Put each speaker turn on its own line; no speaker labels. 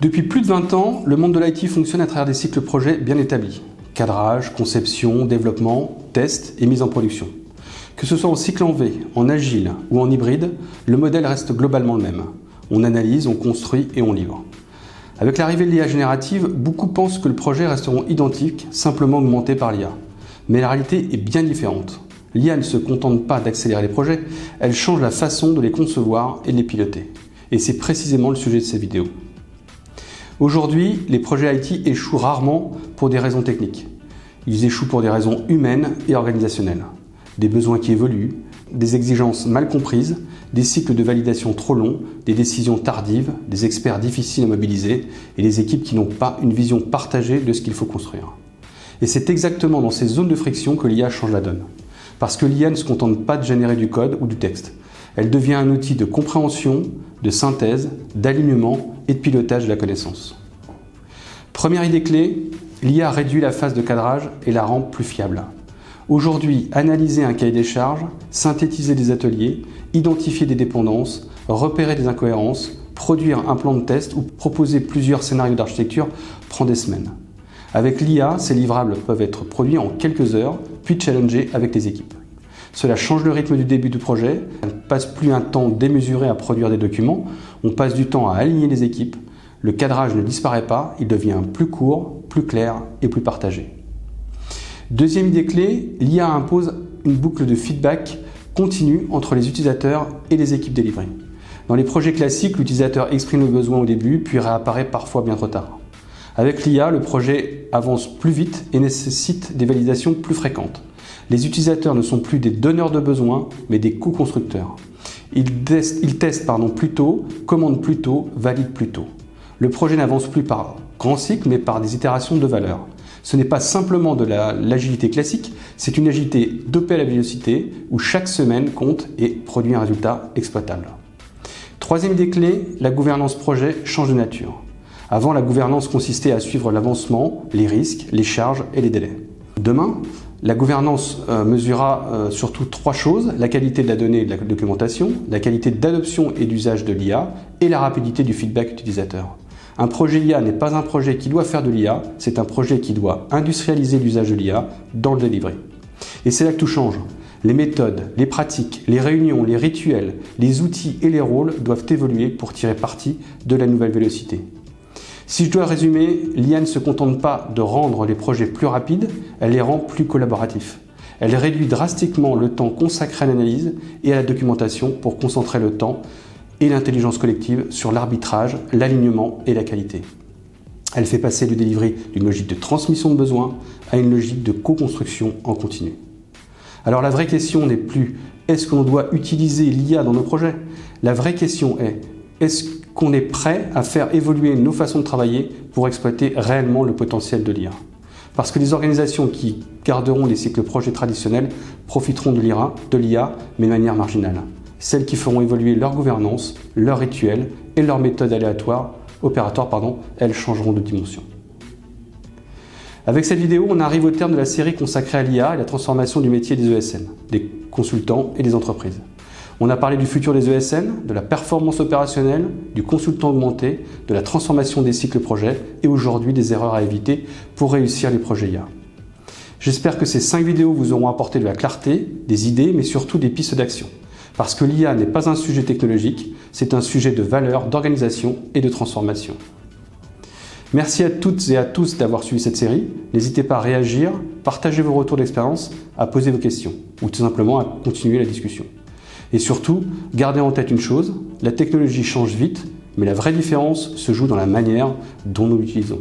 Depuis plus de 20 ans, le monde de l'IT fonctionne à travers des cycles projets bien établis. Cadrage, conception, développement, test et mise en production. Que ce soit en cycle en V, en agile ou en hybride, le modèle reste globalement le même. On analyse, on construit et on livre. Avec l'arrivée de l'IA générative, beaucoup pensent que les projets resteront identiques, simplement augmentés par l'IA. Mais la réalité est bien différente. L'IA ne se contente pas d'accélérer les projets, elle change la façon de les concevoir et de les piloter. Et c'est précisément le sujet de cette vidéo. Aujourd'hui, les projets IT échouent rarement pour des raisons techniques. Ils échouent pour des raisons humaines et organisationnelles. Des besoins qui évoluent, des exigences mal comprises, des cycles de validation trop longs, des décisions tardives, des experts difficiles à mobiliser et des équipes qui n'ont pas une vision partagée de ce qu'il faut construire. Et c'est exactement dans ces zones de friction que l'IA change la donne. Parce que l'IA ne se contente pas de générer du code ou du texte. Elle devient un outil de compréhension, de synthèse, d'alignement et de pilotage de la connaissance. Première idée clé, l'IA réduit la phase de cadrage et la rend plus fiable. Aujourd'hui, analyser un cahier des charges, synthétiser des ateliers, identifier des dépendances, repérer des incohérences, produire un plan de test ou proposer plusieurs scénarios d'architecture prend des semaines. Avec l'IA, ces livrables peuvent être produits en quelques heures, puis challengés avec les équipes. Cela change le rythme du début du projet, on ne passe plus un temps démesuré à produire des documents, on passe du temps à aligner les équipes, le cadrage ne disparaît pas, il devient plus court, plus clair et plus partagé. Deuxième idée clé, l'IA impose une boucle de feedback continue entre les utilisateurs et les équipes délivrées. Dans les projets classiques, l'utilisateur exprime le besoin au début, puis réapparaît parfois bien trop tard. Avec l'IA, le projet avance plus vite et nécessite des validations plus fréquentes. Les utilisateurs ne sont plus des donneurs de besoins, mais des co-constructeurs. Ils testent plus tôt, commandent plus tôt, valident plus tôt. Le projet n'avance plus par grands cycles, mais par des itérations de valeur. Ce n'est pas simplement de l'agilité classique, c'est une agilité dopée à la vélocité, où chaque semaine compte et produit un résultat exploitable. Troisième idée clé, la gouvernance projet change de nature. Avant, la gouvernance consistait à suivre l'avancement, les risques, les charges et les délais. Demain, la gouvernance mesurera surtout trois choses, la qualité de la donnée et de la documentation, la qualité d'adoption et d'usage de l'IA et la rapidité du feedback utilisateur. Un projet IA n'est pas un projet qui doit faire de l'IA, c'est un projet qui doit industrialiser l'usage de l'IA dans le delivery. Et c'est là que tout change. Les méthodes, les pratiques, les réunions, les rituels, les outils et les rôles doivent évoluer pour tirer parti de la nouvelle vélocité. Si je dois résumer, l'IA ne se contente pas de rendre les projets plus rapides, elle les rend plus collaboratifs. Elle réduit drastiquement le temps consacré à l'analyse et à la documentation pour concentrer le temps et l'intelligence collective sur l'arbitrage, l'alignement et la qualité. Elle fait passer le delivery d'une logique de transmission de besoins à une logique de co-construction en continu. Alors la vraie question n'est plus « est-ce qu'on doit utiliser l'IA dans nos projets ?» La vraie question est « est-ce qu'on est prêt à faire évoluer nos façons de travailler pour exploiter réellement le potentiel de l'IA ?» Parce que les organisations qui garderont les cycles projets traditionnels profiteront de l'IA, mais de manière marginale. Celles qui feront évoluer leur gouvernance, leurs rituels et leurs méthodes opératoires, elles changeront de dimension. Avec cette vidéo, on arrive au terme de la série consacrée à l'IA et la transformation du métier des ESN, des consultants et des entreprises. On a parlé du futur des ESN, de la performance opérationnelle, du consultant augmenté, de la transformation des cycles projets et aujourd'hui des erreurs à éviter pour réussir les projets IA. J'espère que ces 5 vidéos vous auront apporté de la clarté, des idées, mais surtout des pistes d'action. Parce que l'IA n'est pas un sujet technologique, c'est un sujet de valeur, d'organisation et de transformation. Merci à toutes et à tous d'avoir suivi cette série. N'hésitez pas à réagir, partager vos retours d'expérience, à poser vos questions ou tout simplement à continuer la discussion. Et surtout, gardez en tête une chose, la technologie change vite, mais la vraie différence se joue dans la manière dont nous l'utilisons.